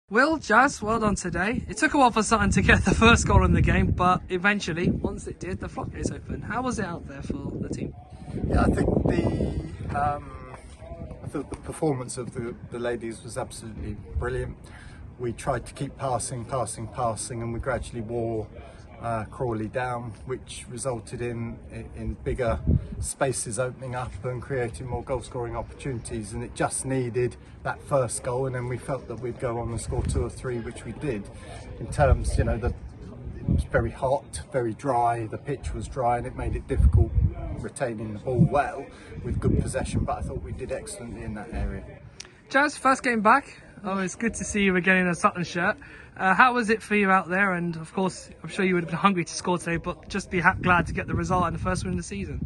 Well, Jazz, well done today. It took a while for Sutton to get the first goal in the game, but eventually, once it did, the floodgates opened. How was it out there for the team? Yeah, I think the performance of the ladies was absolutely brilliant. We tried to keep passing, and we gradually wore Crawley down, which resulted in bigger spaces opening up and creating more goal scoring opportunities, and it just needed that first goal, and then we felt that we'd go on and score 2 or 3, which we did. In terms, it was very hot, very dry, the pitch was dry, and it made it difficult retaining the ball well with good possession, but I thought we did excellently in that area. Jazz, first game back. Oh, it's good to see you again in a Sutton shirt. How was it for you out there? And of course, I'm sure you would have been hungry to score today, but just be glad to get the result and the first win of the season.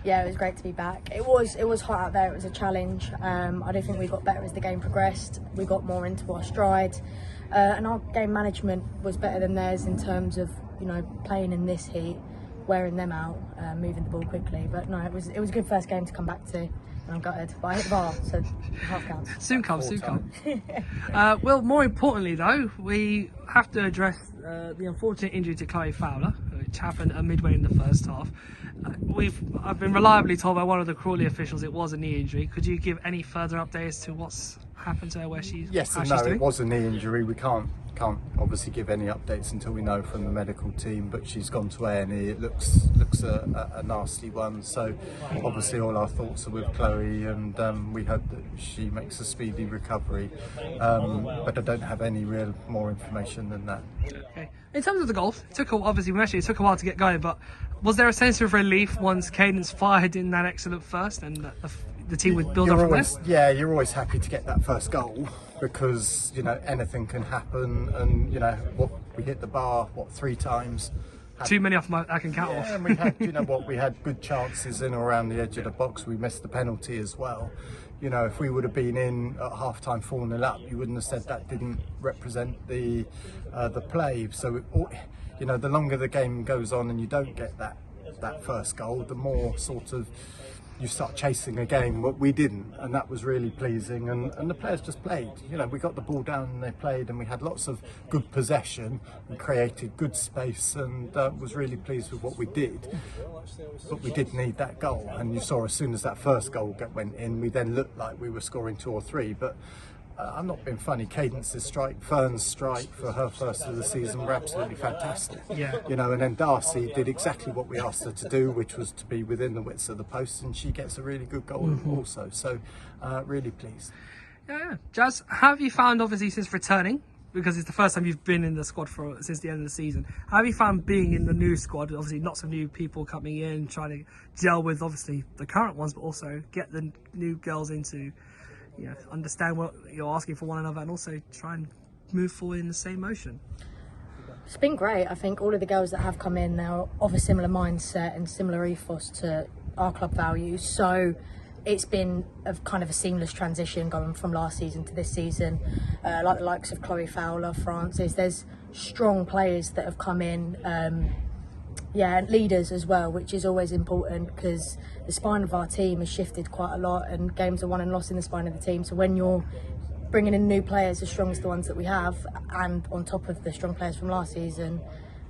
Yeah, it was great to be back. It was hot out there. It was a challenge. I do think we got better as the game progressed. We got more into our stride, and our game management was better than theirs in terms of playing in this heat, wearing them out, moving the ball quickly. But no, it was a good first game to come back to. I'm gutted, but I hit the bar, so half counts. Soon comes. Well, more importantly though, we have to address the unfortunate injury to Chloe Fowler, which happened midway in the first half. I've been reliably told by one of the Crawley officials it was a knee injury. Could you give any further updates to what's happened to her, where she's Yes and no, it was a knee injury. We can't obviously give any updates until we know from the medical team, but she's gone to A&E. It looks a nasty one, so obviously all our thoughts are with Chloe, and we hope that she makes a speedy recovery, but I don't have any real more information than that. Okay. In terms of the golf, it took a while to get going, but was there a sense of relief once Cadence fired in that excellent first and the team would build up from there? Yeah, you're always happy to get that first goal, because anything can happen, and we hit the bar 3 times. Too many off I can count off. And we had we had good chances in or around the edge of the box. We missed the penalty as well. If we would have been in at half time 4-0 up, you wouldn't have said that didn't represent the play. So the longer the game goes on and you don't get that first goal, the more sort of you start chasing a game. But we didn't, and that was really pleasing, and the players just played. We got the ball down and they played, and we had lots of good possession and created good space, and was really pleased with what we did. But we did need that goal, and you saw as soon as that first goal went in, we then looked like we were scoring 2 or 3. But I'm not being funny. Cadence's strike, Fern's strike for her first of the season were absolutely fantastic. Yeah. And then Darcy did exactly what we asked her to do, which was to be within the widths of the post, and she gets a really good goal also. So, really pleased. Yeah. Jazz, how have you found, obviously, since returning, because it's the first time you've been in the squad since the end of the season, how have you found being in the new squad? Obviously, lots of new people coming in, trying to gel with, obviously, the current ones, but also get the new girls into understand what you're asking for one another, and also try and move forward in the same motion. It's been great. I think all of the girls that have come in now of a similar mindset and similar ethos to our club values. So it's been kind of a seamless transition going from last season to this season. Like the likes of Chloe Fowler, Francis. There's strong players that have come in. And leaders as well, which is always important, because the spine of our team has shifted quite a lot, and games are won and lost in the spine of the team. So when you're bringing in new players as strong as the ones that we have, and on top of the strong players from last season,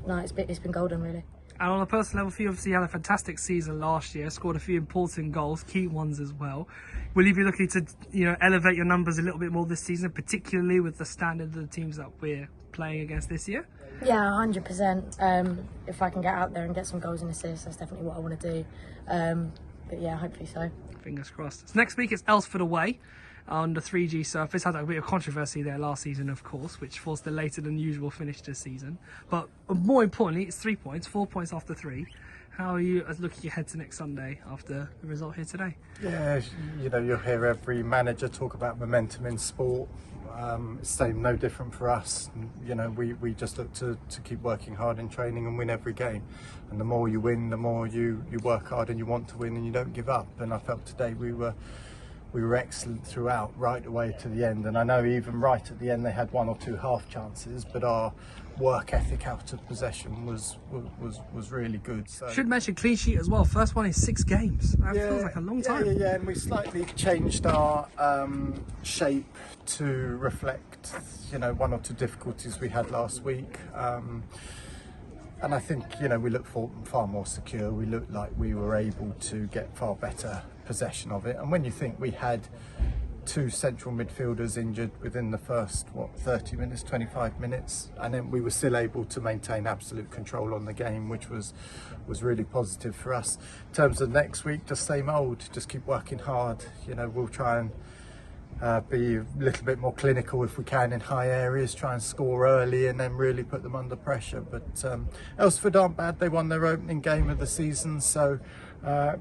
it's been golden, really. And on a personal level, for you, obviously you had a fantastic season last year, scored a few important goals, key ones as well. Will you be looking to elevate your numbers a little bit more this season, particularly with the standard of the teams that we're playing against this year? Yeah, 100%. If I can get out there and get some goals and assists, that's definitely what I want to do. But yeah, hopefully so. Fingers crossed. So next week it's Elsford away on the 3G surface. Had a bit of controversy there last season, of course, which forced a later than usual finish to the season. But more importantly, it's 3 points, 4 points after 3. How are you looking ahead to next Sunday after the result here today? Yeah, you'll hear every manager talk about momentum in sport. It's no different for us. We just look to keep working hard in training and win every game. And the more you win, the more you work hard and you want to win and you don't give up. And I felt today we were we were excellent throughout, right away to the end. And I know even right at the end they had 1 or 2 half chances, but our work ethic out of possession was really good. So should mention clean sheet as well. First one in 6 games. That feels like a long time. Yeah, and we slightly changed our shape to reflect, you know, 1 or 2 difficulties we had last week. And I think, you know, we looked far more secure. We looked like we were able to get far better possession of it. And when you think we had 2 central midfielders injured within the first 30 minutes, 25 minutes, and then we were still able to maintain absolute control on the game, which was really positive for us. In terms of next week, just same old, just keep working hard. You know, we'll try and be a little bit more clinical if we can in high areas, try and score early and then really put them under pressure. But Elsford aren't bad. They won their opening game of the season, so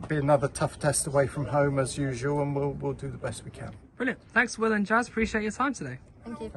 be another tough test away from home as usual, and we'll do the best we can. Brilliant. Thanks, Will and Jazz. Appreciate your time today. Thank you.